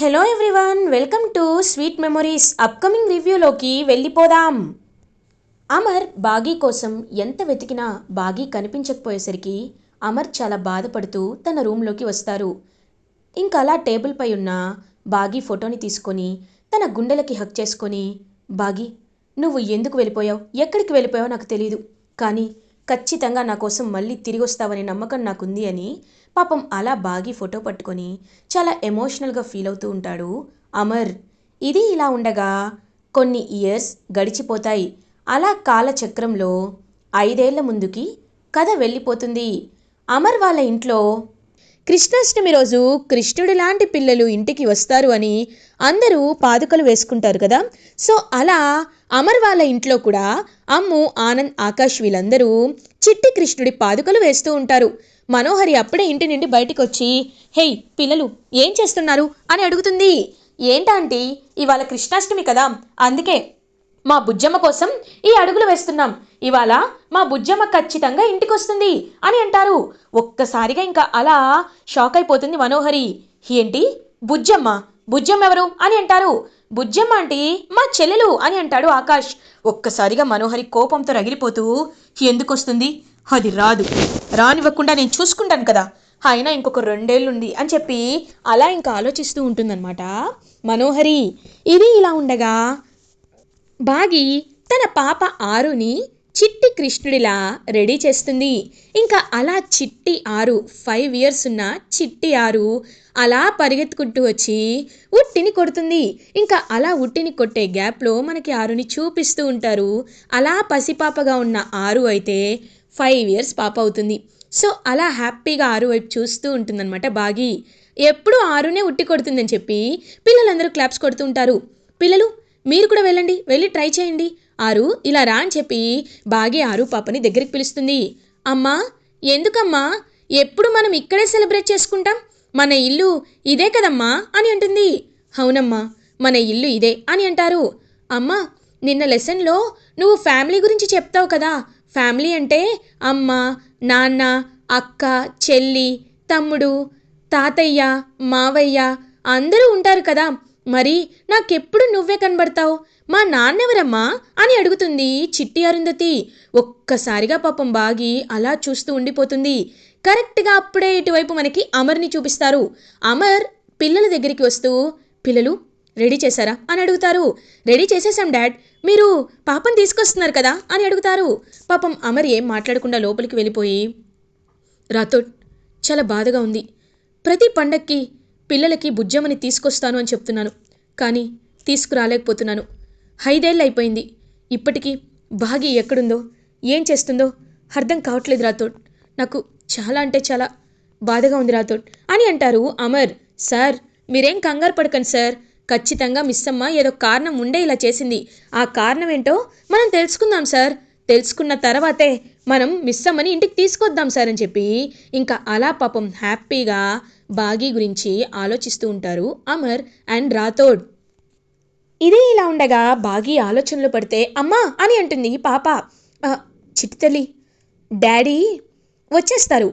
Hello everyone, welcome to sweet memories. Upcoming రివ్యూలోకి వెళ్ళిపోదాం. అమర్ బాగీ కోసం ఎంత వెతికినా బాగీ కనిపించకపోయేసరికి అమర్ చాలా బాధపడుతూ తన రూమ్లోకి వస్తారు. ఇంకా అలా టేబుల్ పై ఉన్న బాగీ ఫోటోని తీసుకొని తన గుండెలకి హక్ చేసుకొని, బాగీ, నువ్వు ఎందుకు వెళ్ళిపోయావు, ఎక్కడికి వెళ్ళిపోయావో నాకు తెలియదు, కానీ ఖచ్చితంగా నా కోసం మళ్ళీ తిరిగి వస్తావనే నమ్మకం నాకుంది అని పాపం అలా బాగీ ఫోటో పట్టుకొని చాలా ఎమోషనల్గా ఫీల్ అవుతూ ఉంటాడు అమర్. ఇది ఇలా ఉండగా కొన్ని ఇయర్స్ గడిచిపోతాయి. అలా కాలచక్రంలో 5 ఏళ్ల ముందుకి కథ వెళ్ళిపోతుంది. అమర్ వాళ్ళ ఇంట్లో కృష్ణాష్టమి రోజు కృష్ణుడి లాంటి పిల్లలు ఇంటికి వస్తారు అని అందరూ పాదుకలు వేసుకుంటారు కదా. సో అలా అమర్ వాళ్ళ ఇంట్లో కూడా అమ్ము, ఆనంద్, ఆకాష్ వీళ్ళందరూ చిట్టి కృష్ణుడి పాదుకలు వేస్తూ ఉంటారు. మనోహరి అప్పుడే ఇంటి నుండి బయటికి వచ్చి, హేయ్ పిల్లలు, ఏం చేస్తున్నారు అని అడుగుతుంది. ఏంటంటీ, ఇవాళ కృష్ణాష్టమి కదా, అందుకే మా బుజ్జమ్మ కోసం ఈ అడుగులు వేస్తున్నాం. ఇవాళ మా బుజ్జమ్మ ఖచ్చితంగా ఇంటికి వస్తుంది అని అంటారు. ఒక్కసారిగా ఇంకా అలా షాక్ అయిపోతుంది మనోహరి. ఏంటి బుజ్జమ్మ, బుజ్జమ్మ ఎవరు అని అంటారు. బుజ్జమ్మ అంటే మా చెల్లెలు అని అంటాడు ఆకాష్. ఒక్కసారిగా మనోహరి కోపంతో రగిలిపోతూ, ఎందుకు వస్తుంది, అది రాదు, రానివ్వకుండా నేను చూసుకుంటాను కదా, అయినా ఇంకొక 2 ఏళ్ళుంది అని చెప్పి అలా ఇంకా ఆలోచిస్తూ ఉంటుందన్నమాట మనోహరి. ఇది ఇలా ఉండగా బాగి తన పాప ఆరుని చిట్టి కృష్ణుడిలా రెడీ చేస్తుంది. ఇంకా అలా చిట్టి ఆరు, 5 years ఉన్న చిట్టి ఆరు అలా పరిగెత్తుకుంటూ వచ్చి ఉట్టిని కొడుతుంది. ఇంకా అలా ఉట్టిని కొట్టే గ్యాప్లో మనకి ఆరుని చూపిస్తూ ఉంటారు. అలా పసిపాపగా ఉన్న ఆరు అయితే 5 years పాప అవుతుంది. సో అలా హ్యాపీగా ఆరు వైపు చూస్తూ ఉంటుందన్నమాట బాగి. ఎప్పుడు ఆరునే ఉట్టి కొడుతుందని చెప్పి పిల్లలందరూ క్లాప్స్ కొడుతూ ఉంటారు. పిల్లలు మీరు కూడా వెళ్ళండి, వెళ్ళి ట్రై చేయండి, ఆరు ఇలా రా అని చెప్పి బాగి ఆరు పాపని దగ్గరికి పిలుస్తుంది. అమ్మా, ఎందుకమ్మా ఎప్పుడు మనం ఇక్కడే సెలబ్రేట్ చేసుకుంటాం, మన ఇల్లు ఇదే కదమ్మా అని అంటుంది. అవునమ్మా, మన ఇల్లు ఇదే అని అంటారు. అమ్మా, నిన్న లెసన్లో నువ్వు ఫ్యామిలీ గురించి చెప్తావు కదా, ఫ్యామిలీ అంటే అమ్మ, నాన్న, అక్క, చెల్లి, తమ్ముడు, తాతయ్య, మావయ్య అందరూ ఉంటారు కదా, మరి నాకెప్పుడు నువ్వే కనబడతావు, మా నాన్నెవరమ్మా అని అడుగుతుంది చిట్టి అరుంధతి. ఒక్కసారిగా పాపం బాగి అలా చూస్తూ ఉండిపోతుంది. కరెక్ట్గా అప్పుడే ఇటువైపు మనకి అమర్ని చూపిస్తారు. అమర్ పిల్లల దగ్గరికి వస్తూ, పిల్లలు రెడీ చేశారా అని అడుగుతారు. రెడీ చేసేసాం డాడ్, మీరు పాపని తీసుకొస్తున్నారు కదా అని అడుగుతారు. పాపం అమర్ ఏం మాట్లాడకుండా లోపలికి వెళ్ళిపోయి, రాథోడ్, చాలా బాధగా ఉంది, ప్రతి పండక్కి పిల్లలకి బుజ్జమ్మని తీసుకొస్తాను అని చెప్తున్నాను, కానీ తీసుకురాలేకపోతున్నాను. 5 ఏళ్ళు అయిపోయింది, ఇప్పటికీ బాగి ఎక్కడుందో ఏం చేస్తుందో అర్థం కావట్లేదు రాథోడ్, నాకు చాలా అంటే చాలా బాధగా ఉంది రాథోడ్ అని అంటారు అమర్. సార్, మీరేం కంగారు పడకండి సార్, ఖచ్చితంగా మిస్ అమ్మ ఏదో కారణం ఉండే ఇలా చేసింది, ఆ కారణం ఏంటో మనం తెలుసుకుందాం సార్, తెలుసుకున్న తర్వాతే మనం మిస్ అమ్మని ఇంటికి తీసుకొద్దాం సార్ అని చెప్పి ఇంకా అలా పాపం హ్యాపీగా బాగి గురించి ఆలోచిస్తూ ఉంటారు అమర్ అండ్ రాథోడ్. ఇదే ఇలా ఉండగా బాగి ఆలోచనలో పడితే, అమ్మా అని అంటుంది పాప. చిట్టి తల్లి, డాడీ వచ్చేస్తారు,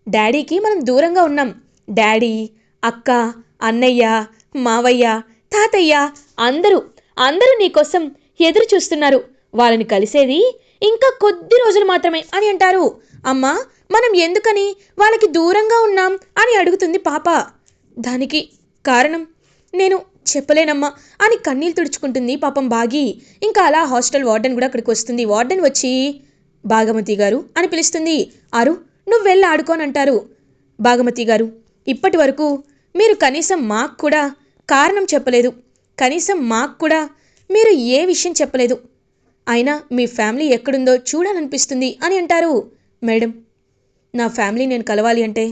డాడీకి మనం దూరంగా ఉన్నాం, డాడీ, అక్క, అన్నయ్య, మావయ్య, తాతయ్య అందరూ అందరూ నీకోసం ఎదురు చూస్తున్నారు, వాళ్ళని కలిసేది ఇంకా కొద్ది రోజులు మాత్రమే అని అంటారు. అమ్మా, మనం ఎందుకని వాళ్ళకి దూరంగా ఉన్నాం అని అడుగుతుంది పాప. దానికి కారణం నేను చెప్పలేనమ్మా అని కన్నీళ్ళు తుడుచుకుంటుంది పాపం బాగి. ఇంకా అలా హాస్టల్ వార్డెన్ కూడా అక్కడికి వస్తుంది. వార్డెన్ వచ్చి, భాగమతి గారు అని పిలుస్తుంది. ఆరు, నువ్వు వెళ్ళి ఆడుకోనంటారు. భాగమతి గారు, ఇప్పటి వరకు మీరు కనీసం మాకు కూడా కారణం చెప్పలేదు, కనీసం మాకు కూడా మీరు ఏ విషయం చెప్పలేదు, అయినా మీ ఫ్యామిలీ ఎక్కడుందో చూడాలనిపిస్తుంది అని అంటారు. మేడం, నా ఫ్యామిలీ నేను కలవాలి అంటే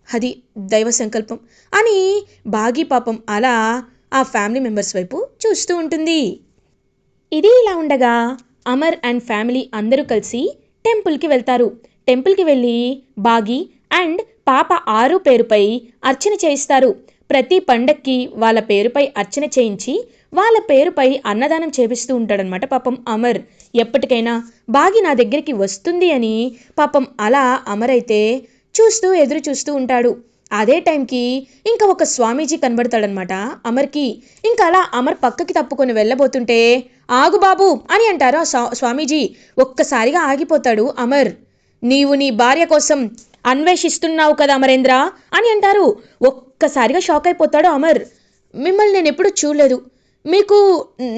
అది దైవ సంకల్పం అని బాగి పాపం అలా ఆ ఫ్యామిలీ మెంబర్స్ వైపు చూస్తూ ఉంటుంది. ఇది ఇలా ఉండగా అమర్ అండ్ ఫ్యామిలీ అందరూ కలిసి టెంపుల్కి వెళ్తారు. టెంపుల్కి వెళ్ళి బాగి అండ్ పాప ఆరు పేరుపై అర్చన చేయిస్తారు. ప్రతి పండక్కి వాళ్ళ పేరుపై అర్చన చేయించి వాళ్ళ పేరుపై అన్నదానం చేపిస్తూ ఉంటాడనమాట పాపం అమర్. ఎప్పటికైనా బాగి నా దగ్గరికి వస్తుంది అని పాపం అలా అమర్ అయితే ఎదురు చూస్తూ ఉంటాడు. అదే టైంకి ఇంకా ఒక స్వామీజీ కనబడతాడనమాట అమర్కి. ఇంకా అలా అమర్ పక్కకి తప్పుకొని వెళ్ళబోతుంటే ఆగు బాబు అని అంటారు ఆ స్వామీజీ. ఒక్కసారిగా ఆగిపోతాడు అమర్. నీవు నీ భార్య కోసం అన్వేషిస్తున్నావు కదా అమరేంద్ర అని అంటారు. ఒక్కసారిగా షాక్ అయిపోతాడు అమర్. మిమ్మల్ని నేను ఎప్పుడు చూడలేదు, మీకు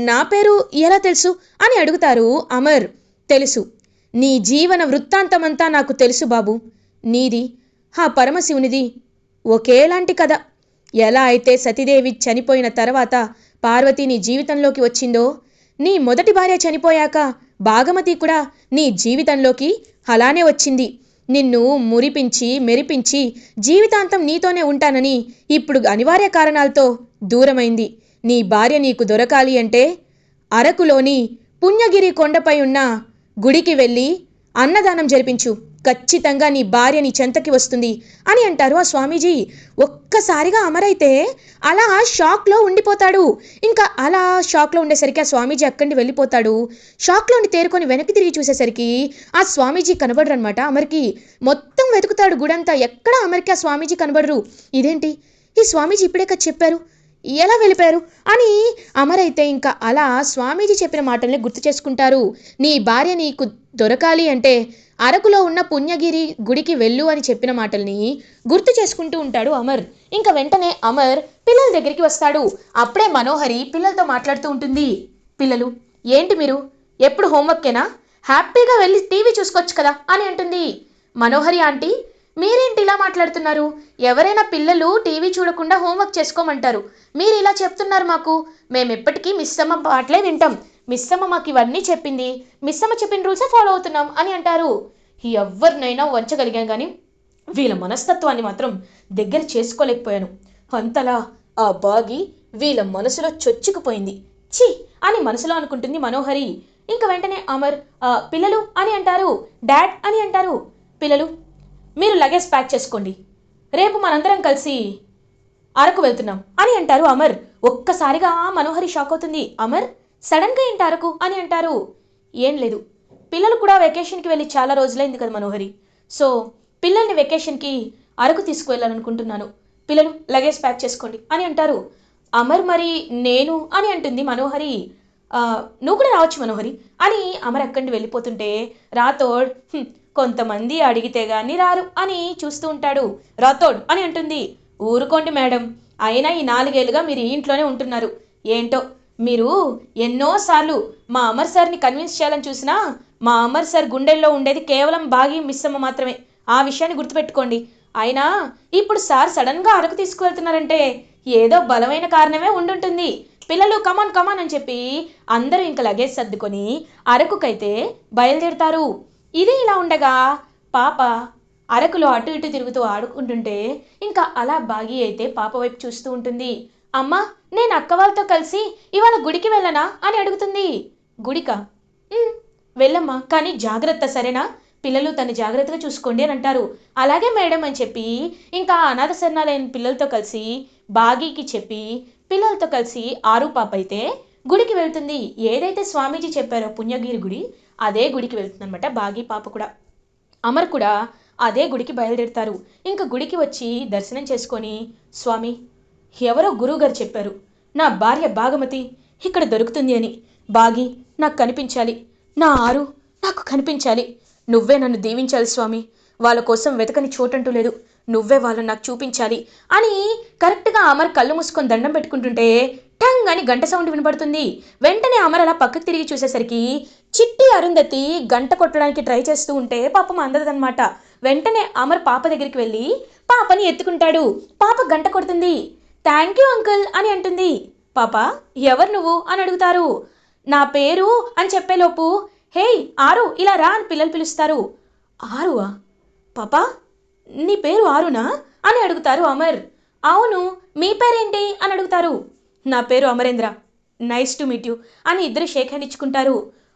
నా పేరు ఎలా తెలుసు అని అడుగుతారు అమర్. తెలుసు, నీ జీవన వృత్తాంతమంతా నాకు తెలుసు బాబు. నీది ఆ పరమశివునిది ఒకేలాంటి కథ. ఎలా అయితే సతీదేవి చనిపోయిన తర్వాత పార్వతి నీ జీవితంలోకి వచ్చిందో, నీ మొదటి భార్య చనిపోయాక భాగమతి కూడా నీ జీవితంలోకి అలానే వచ్చింది. నిన్ను మురిపించి మెరిపించి జీవితాంతం నీతోనే ఉంటానని ఇప్పుడు అనివార్య కారణాలతో దూరమైంది. నీ భార్య నీకు దొరకాలి అంటే అరకులోని పుణ్యగిరి కొండపై ఉన్న గుడికి వెళ్ళి అన్నదానం జరిపించు. ఖచ్చితంగా నీ భార్య నీ చెంతకి వస్తుంది అని అంటారు ఆ స్వామీజీ. ఒక్కసారిగా అమరైతే అలా షాక్లో ఉండిపోతాడు. ఇంకా అలా షాక్లో ఉండేసరికి ఆ స్వామీజీ అక్కడి వెళ్ళిపోతాడు. షాక్లో ఉండి తేరుకొని వెనక్కి తిరిగి చూసేసరికి ఆ స్వామీజీ కనబడరు అనమాట అమర్కి. మొత్తం వెతుకుతాడు గుడంతా, ఎక్కడ అమర్కి ఆ స్వామీజీ కనబడరు. ఇదేంటి, ఈ స్వామీజీ ఇప్పుడే కదా చెప్పారు, ఎలా వెళ్ళిపోయారు అని అమర్ అయితే ఇంకా అలా స్వామీజీ చెప్పిన మాటల్ని గుర్తు చేసుకుంటారు. నీ భార్య నీకు దొరకాలి అంటే అరకులో ఉన్న పుణ్యగిరి గుడికి వెళ్ళు అని చెప్పిన మాటల్ని గుర్తు చేసుకుంటూ ఉంటాడు అమర్. ఇంకా వెంటనే అమర్ పిల్లల దగ్గరికి వస్తాడు. అప్పుడే మనోహరి పిల్లలతో మాట్లాడుతూ ఉంటుంది. పిల్లలు, ఏంటి మీరు ఎప్పుడు హోంవర్కేనా? హ్యాపీగా వెళ్ళి టీవీ చూసుకోవచ్చు కదా అని అంటుంది. మనోహరి ఆంటీ, మీరేంటి ఇలా మాట్లాడుతున్నారు? ఎవరైనా పిల్లలు టీవీ చూడకుండా హోంవర్క్ చేసుకోమంటారు, మీరు ఇలా చెప్తున్నారు మాకు. మేమెప్పటికీ మిస్సమ్మ పాటలే వింటాం, మిస్సమ్మ మాకు ఇవన్నీ చెప్పింది, మిస్సమ్మ చెప్పిన రూల్సే ఫాలో అవుతున్నాం అని అంటారు. ఎవరినైనా వంచగలిగాను కానీ వీళ్ళ మనస్తత్వాన్ని మాత్రం దగ్గర చేసుకోలేకపోయాను. అంతలా ఆ బాగి వీళ్ళ మనసులో చొచ్చుకుపోయింది, ఛీ అని మనసులో అనుకుంటుంది మనోహరి. ఇంకా వెంటనే అమర్ పిల్లలు అని అంటారు. డాడ్ అని అంటారు. పిల్లలు, మీరు లగేజ్ ప్యాక్ చేసుకోండి, రేపు మనందరం కలిసి అరకు వెళ్తున్నాం అని అంటారు అమర్. ఒక్కసారిగా మనోహరి షాక్ అవుతుంది. అమర్, సడన్గా ఏంటి అరకు అని అంటారు. ఏం లేదు, పిల్లలు కూడా వెకేషన్కి వెళ్ళి చాలా రోజులైంది కదా మనోహరి, సో పిల్లల్ని వెకేషన్కి అరకు తీసుకువెళ్ళాలనుకుంటున్నాను, పిల్లలు లగేజ్ ప్యాక్ చేసుకోండి అని అంటారు. అమర్, మరి నేను అని అంటుంది మనోహరి. నువ్వు కూడా రావచ్చు మనోహరి అని అమర్ అక్కడి వెళ్ళిపోతుంటే రాథోడ్ కొంతమంది అడిగితే గాని రారు అని చూస్తూ ఉంటాడు. రాథోడ్ అని అంటుంది. ఊరుకోండి మేడం, అయినా ఈ 4 ఏళ్ళుగా మీరు ఈ ఇంట్లోనే ఉంటున్నారు, ఏంటో మీరు ఎన్నోసార్లు మా అమర్ సార్ని కన్విన్స్ చేయాలని చూసినా మా అమర్ సార్ గుండెల్లో ఉండేది కేవలం బాగి మిస్సమ్మ మాత్రమే, ఆ విషయాన్ని గుర్తుపెట్టుకోండి. అయినా ఇప్పుడు సార్ సడన్గా అరకు తీసుకువెళ్తున్నారంటే ఏదో బలమైన కారణమే ఉండుంటుంది. పిల్లలు కమాన్ కమాన్ అని చెప్పి అందరూ ఇంకా లగేజ్ సర్దుకొని అరకుకైతే బయలుదేరుతారు. ఇది ఇలా ఉండగా పాప అరకులో అటు ఇటు తిరుగుతూ ఆడుకుంటుంటే ఇంకా అలా బాగి అయితే పాప వైపు చూస్తూ ఉంటుంది. అమ్మా, నేను అక్క వాళ్ళతో కలిసి ఇవాళ గుడికి వెళ్ళనా అని అడుగుతుంది. గుడికా? వెళ్ళమ్మా, కానీ జాగ్రత్త సరేనా, పిల్లలు తను జాగ్రత్తగా చూసుకోండి అని అంటారు. అలాగే మేడం అని చెప్పి ఇంకా అనాథ శరణాలైన పిల్లలతో కలిసి బాగీకి చెప్పి పిల్లలతో కలిసి ఆరు పాప అయితే గుడికి వెళ్తుంది. ఏదైతే స్వామీజీ చెప్పారో పుణ్యగిరి గుడి, అదే గుడికి వెళ్తుందనమాట బాగి పాప కూడా. అమర్ కూడా అదే గుడికి బయలుదేరుతారు. ఇంకా గుడికి వచ్చి దర్శనం చేసుకొని, స్వామి, ఎవరో గురువుగారు చెప్పారు నా భార్య భాగమతి ఇక్కడ దొరుకుతుంది అని. బాగి నాకు కనిపించాలి, నా ఆరు నాకు కనిపించాలి, నువ్వే నన్ను దీవించాలి స్వామి, వాళ్ళ కోసం వెతకని చోటంటూ లేదు, నువ్వే వాళ్ళని నాకు చూపించాలి అని కరెక్ట్గా అమర్ కళ్ళు మూసుకొని దండం పెట్టుకుంటుంటే టంగ్ అని గంట సౌండ్ వినపడుతుంది. వెంటనే అమర్ అలా పక్కకు తిరిగి చూసేసరికి చిట్టి అరుంధతి గంట కొట్టడానికి ట్రై చేస్తూ ఉంటే పాపం అందదనమాట. వెంటనే అమర్ పాప దగ్గరికి వెళ్ళి పాపని ఎత్తుకుంటాడు. పాప గంట కొడుతుంది. థ్యాంక్ యూ అంకుల్ అని అంటుంది. పాప, ఎవరు నువ్వు అని అడుగుతారు. నా పేరు అని చెప్పేలోపు, హేయ్ ఆరు ఇలా రా అని పిల్లలు పిలుస్తారు. ఆరువా? పాపా, నీ పేరు ఆరునా అని అడుగుతారు అమర్. అవును, మీ పేరేంటి అని అడుగుతారు. నా పేరు Amarendra, nice to meet you అని ఇద్దరు షేక్ హ్యాండ్ ఇచ్చుకుంటారు.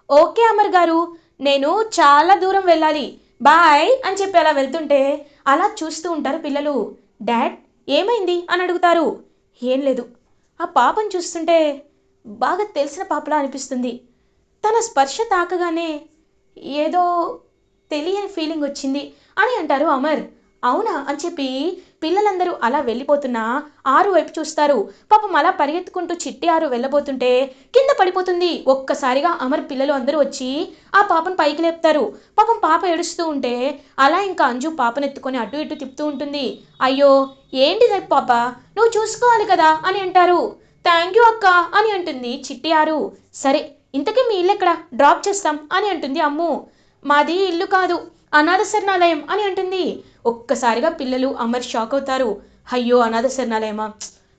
ఓకే అమర్ గారు, నేను చాలా దూరం వెళ్ళాలి, బాయ్ అని చెప్పి అలా వెళ్తుంటే అలా చూస్తూ ఉంటారు పిల్లలు. డాడ్, ఏమైంది అని అడుగుతారు. ఏం లేదు, ఆ పాపను చూస్తుంటే బాగా తెలిసిన పాపలా అనిపిస్తుంది, తన స్పర్శ తాకగానే ఏదో తెలియని ఫీలింగ్ వచ్చింది అని అంటారు అమర్. అవునా అని చెప్పి పిల్లలందరూ అలా వెళ్ళిపోతున్నా ఆరు వైపు చూస్తారు. పాపం అలా పరిగెత్తుకుంటూ చిట్టి ఆరు వెళ్ళబోతుంటే కింద పడిపోతుంది. ఒక్కసారిగా అమర్ పిల్లలు అందరూ వచ్చి ఆ పాపను పైకి లేపుతారు. పాపం పాప ఏడుస్తూ ఉంటే అలా ఇంకా అంజు పాపనెత్తుకొని అటు ఇటు తిప్పుతూ ఉంటుంది. అయ్యో ఏంటిది పాప, నువ్వు చూసుకోవాలి కదా అని అంటారు. థ్యాంక్ యూ అక్క అని అంటుంది చిట్టి ఆరు. సరే ఇంతకీ మీ ఇల్లు ఎక్కడ, డ్రాప్ చేస్తాం అని అంటుంది అమ్ము. మాది ఇల్లు కాదు, అనాథ శరణాలయం అని అంటుంది. ఒక్కసారిగా పిల్లలు అమర్ షాక్ అవుతారు. అయ్యో అనాథ శరణాలయమా,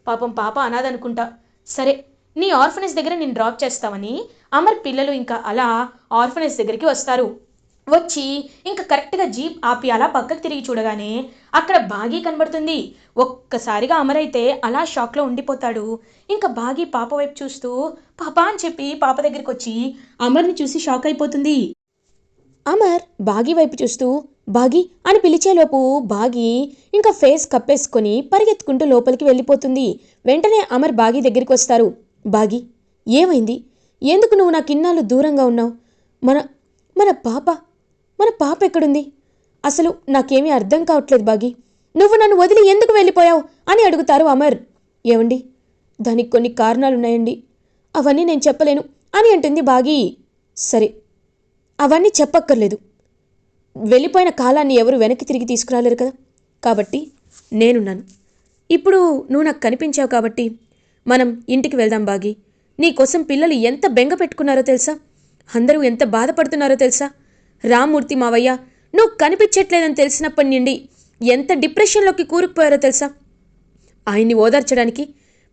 పాపం పాప అనాథ అనుకుంటా. సరే నీ ఆర్ఫనేజ్ దగ్గర నేను డ్రాప్ చేస్తామని అమర్ పిల్లలు ఇంకా అలా ఆర్ఫనేజ్ దగ్గరికి వస్తారు. వచ్చి ఇంకా కరెక్ట్గా జీప్ ఆపి అలా పక్కకు తిరిగి చూడగానే అక్కడ బాగీ కనబడుతుంది. ఒక్కసారిగా అమర్ అయితే అలా షాక్లో ఉండిపోతాడు. ఇంకా బాగీ పాప వైపు చూస్తూ పాప అని చెప్పి పాప దగ్గరికి వచ్చి అమర్ని చూసి షాక్ అయిపోతుంది. అమర్ బాగీ వైపు చూస్తూ బాగీ అని పిలిచేలోపు బాగీ ఇంకా ఫేస్ కప్పేసుకొని పరిగెత్తుకుంటూ లోపలికి వెళ్ళిపోతుంది. వెంటనే అమర్ బాగీ దగ్గరికి వస్తారు. బాగీ ఏమైంది, ఎందుకు నువ్వు నాకు ఇన్నాళ్ళు దూరంగా ఉన్నావు, మన మన పాప మన పాప ఎక్కడుంది, అసలు నాకేమీ అర్థం కావట్లేదు బాగీ, నువ్వు నన్ను వదిలి ఎందుకు వెళ్ళిపోయావు అని అడుగుతారు అమర్. ఏవండి దానికి కొన్ని కారణాలున్నాయండి, అవన్నీ నేను చెప్పలేను అని అంటుంది బాగీ. సరే అవన్నీ చెప్పక్కర్లేదు, వెళ్ళిపోయిన కాలాన్ని ఎవరు వెనక్కి తిరిగి తీసుకురాలేరు కదా, కాబట్టి నేనున్నాను. ఇప్పుడు నువ్వు నాకు కనిపించావు కాబట్టి మనం ఇంటికి వెళ్దాం బాగీ. నీకోసం పిల్లలు ఎంత బెంగ పెట్టుకున్నారో తెలుసా, అందరూ ఎంత బాధపడుతున్నారో తెలుసా. రామ్మూర్తి మావయ్య నువ్వు కనిపించట్లేదని తెలిసినప్పటి నుండి ఎంత డిప్రెషన్లోకి కూరుకుపోయారో తెలుసా. ఆయన్ని ఓదార్చడానికి,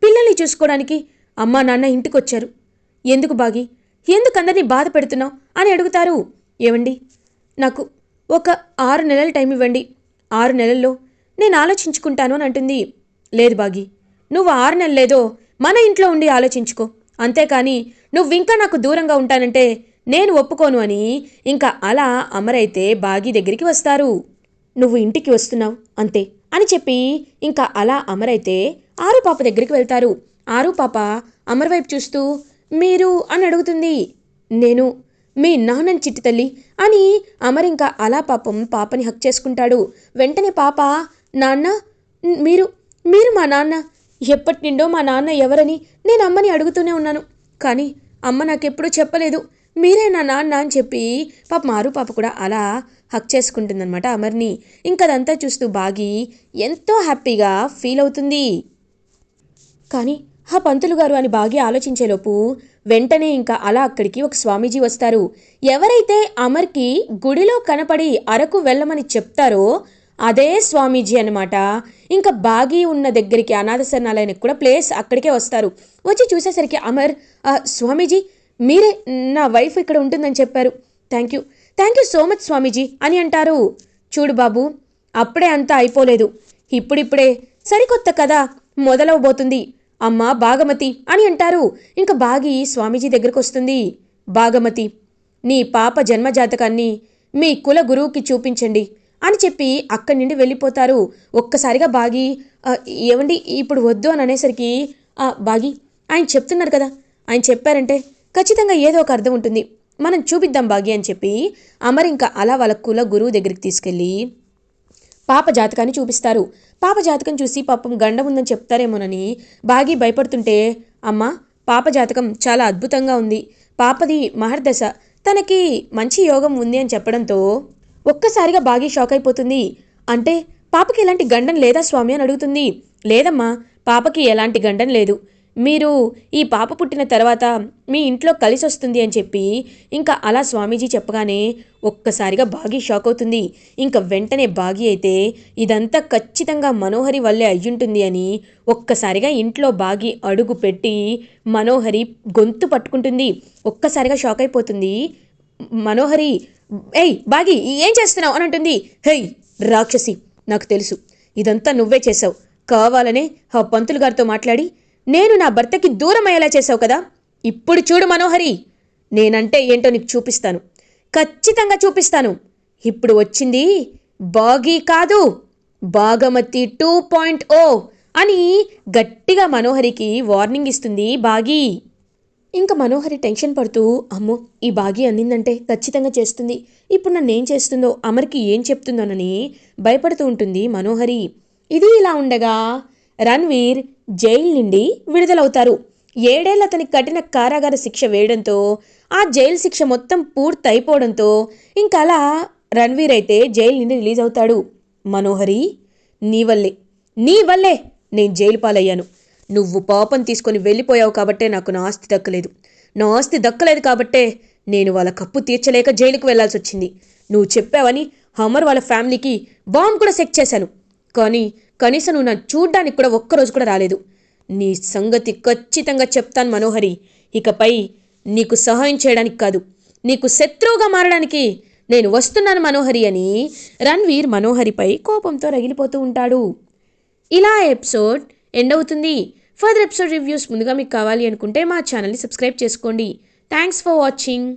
పిల్లల్ని చూసుకోవడానికి అమ్మా నాన్న ఇంటికొచ్చారు. ఎందుకు బాగీ, ఎందుకు అందరినీ బాధ పెడుతున్నావు అని అడుగుతారు. ఏవండి నాకు ఒక 6 నెలల టైం ఇవ్వండి, 6 నెలల్లో నేను ఆలోచించుకుంటాను అని అంటుంది. లేదు బాగీ, నువ్వు 6 నెలలేదో మన ఇంట్లో ఉండి ఆలోచించుకో, అంతేకాని నువ్వింకా నాకు దూరంగా ఉంటానంటే నేను ఒప్పుకోను అని ఇంకా అలా అమరైతే బాగీ దగ్గరికి వస్తారు. నువ్వు ఇంటికి వస్తున్నావు అంతే అని చెప్పి ఇంకా అలా అమరైతే ఆరు పాప దగ్గరికి వెళ్తారు. ఆరు పాప అమర్ వైపు చూస్తూ మీరు అని అడుగుతుంది. నేను మీ నాన్నని చిట్టి తల్లి అని అమర్ ఇంకా అలా పాపం పాపని హక్ చేసుకుంటాడు. వెంటనే పాప నాన్న మీరు మీరు మా నాన్న, ఎప్పటి నిండో మా నాన్న ఎవరని నేను అమ్మని అడుగుతూనే ఉన్నాను, కానీ అమ్మ నాకెప్పుడూ చెప్పలేదు, మీరే నా నాన్న అని చెప్పి పాప మారు పాప కూడా అలా హక్ చేసుకుంటుందన్నమాట అమర్ని. ఇంకదంతా చూస్తూ బాగీ ఎంతో హ్యాపీగా ఫీల్ అవుతుంది. కానీ ఆ పంతులు గారు అని బాగీ ఆలోచించేలోపు వెంటనే ఇంకా అలా అక్కడికి ఒక స్వామీజీ వస్తారు. ఎవరైతే అమర్కి గుడిలో కనపడి అరకు వెళ్ళమని చెప్తారో అదే స్వామీజీ అనమాట. ఇంకా బాగీ ఉన్న దగ్గరికి అనాథ శరణాలయానికి కూడా ప్లేస్ అక్కడికే వస్తారు. వచ్చి చూసేసరికి అమర్ స్వామీజీ మీరే నా వైఫ్ ఇక్కడ ఉంటుందని చెప్పారు, థ్యాంక్ యూ సో మచ్ స్వామీజీ అని అంటారు. చూడు బాబు, అప్పుడే అంతా అయిపోలేదు, ఇప్పుడిప్పుడే సరికొత్త కథ మొదలవబోతుంది, అమ్మ భాగమతి అని అంటారు. ఇంకా బాగీ స్వామీజీ దగ్గరకు వస్తుంది. భాగమతి నీ పాప జన్మజాతకాన్ని మీ కుల గురువుకి చూపించండి అని చెప్పి అక్కడి నుండి వెళ్ళిపోతారు. ఒక్కసారిగా బాగీ ఏమండి ఇప్పుడు వద్దు అని అనేసరికి బాగీ ఆయన చెప్తున్నారు కదా, ఆయన చెప్పారంటే ఖచ్చితంగా ఏదో ఒక అర్థం ఉంటుంది, మనం చూపిద్దాం బాగీ అని చెప్పి అమర్ ఇంకా అలా వాళ్ళ కుల గురువు దగ్గరికి తీసుకెళ్ళి పాప జాతకాన్ని చూపిస్తారు. పాప జాతకం చూసి పాపం గండం ఉందని చెప్తారేమోనని బాగీ భయపడుతుంటే అమ్మ పాప జాతకం చాలా అద్భుతంగా ఉంది, పాపది మహర్దశ, తనకి మంచి యోగం ఉంది అని చెప్పడంతో ఒక్కసారిగా బాగీ షాక్ అయిపోతుంది. అంటే పాపకి ఎలాంటి గండం లేదా స్వామి అని అడుగుతుంది. లేదమ్మా, పాపకి ఎలాంటి గండం లేదు, మీరు ఈ పాప పుట్టిన తర్వాత మీ ఇంట్లో కలిసి వస్తుంది అని చెప్పి ఇంకా అలా స్వామీజీ చెప్పగానే ఒక్కసారిగా బాగీ షాక్ అవుతుంది. ఇంకా వెంటనే బాగీ అయితే ఇదంతా ఖచ్చితంగా మనోహరి వల్లే అయ్యుంటుంది అని ఒక్కసారిగా ఇంట్లో బాగీ అడుగు పెట్టి మనోహరి గొంతు పట్టుకుంటుంది. ఒక్కసారిగా షాక్ అయిపోతుంది మనోహరి. ఏయ్ బాగీ ఏం చేస్తున్నావు అని అంటుంది. హేయ్ రాక్షసి, నాకు తెలుసు ఇదంతా నువ్వే చేసావు, కావాలనే ఆ పంతులు గారితో మాట్లాడి నేను నా భర్తకి దూరం అయ్యేలా చేసావు కదా. ఇప్పుడు చూడు మనోహరి, నేనంటే ఏంటో నీకు చూపిస్తాను, ఖచ్చితంగా చూపిస్తాను. ఇప్పుడు వచ్చింది బాగీ కాదు, భాగమతి 2.0 అని గట్టిగా మనోహరికి వార్నింగ్ ఇస్తుంది బాగీ. ఇంకా మనోహరి టెన్షన్ పడుతూ అమ్మో ఈ బాగీ అందిందంటే ఖచ్చితంగా చేస్తుంది, ఇప్పుడు నన్ను ఏం చేస్తుందో అమర్కి ఏం చెప్తుందోనని భయపడుతూ ఉంటుంది మనోహరి. ఇది ఇలా ఉండగా రణ్వీర్ జైలు నుండి విడుదలవుతారు. 7 ఏళ్ల అతనికి కఠిన కారాగార శిక్ష వేయడంతో ఆ జైలు శిక్ష మొత్తం పూర్తయిపోవడంతో ఇంకా అలా రణ్వీర్ అయితే జైలు నుండి రిలీజ్ అవుతాడు. మనోహరి, నీ వల్లే నేను జైలు పాలయ్యాను. నువ్వు పాపం తీసుకొని వెళ్ళిపోయావు కాబట్టే నాకు నా ఆస్తి దక్కలేదు. నా ఆస్తి దక్కలేదు కాబట్టే నేను వాళ్ళ కప్పు తీర్చలేక జైలుకు వెళ్లాల్సి వచ్చింది. నువ్వు చెప్పావని అమర్ వాళ్ళ ఫ్యామిలీకి బాంబు కూడా సెట్ చేశాను. కానీ కనీసం నువ్వు నన్ను చూడ్డానికి కూడా ఒక్కరోజు కూడా రాలేదు. నీ సంగతి ఖచ్చితంగా చెప్తాను మనోహరి. ఇకపై నీకు సహాయం చేయడానికి కాదు, నీకు శత్రువుగా మారడానికి నేను వస్తున్నాను మనోహరి అని రణ్వీర్ మనోహరిపై కోపంతో రగిలిపోతూ ఉంటాడు. ఇలా ఎపిసోడ్ ఎండ్ అవుతుంది. ఫర్దర్ ఎపిసోడ్ రివ్యూస్ ముందుగా మీకు కావాలి అనుకుంటే మా ఛానల్ని సబ్స్క్రైబ్ చేసుకోండి. Thanks for watching.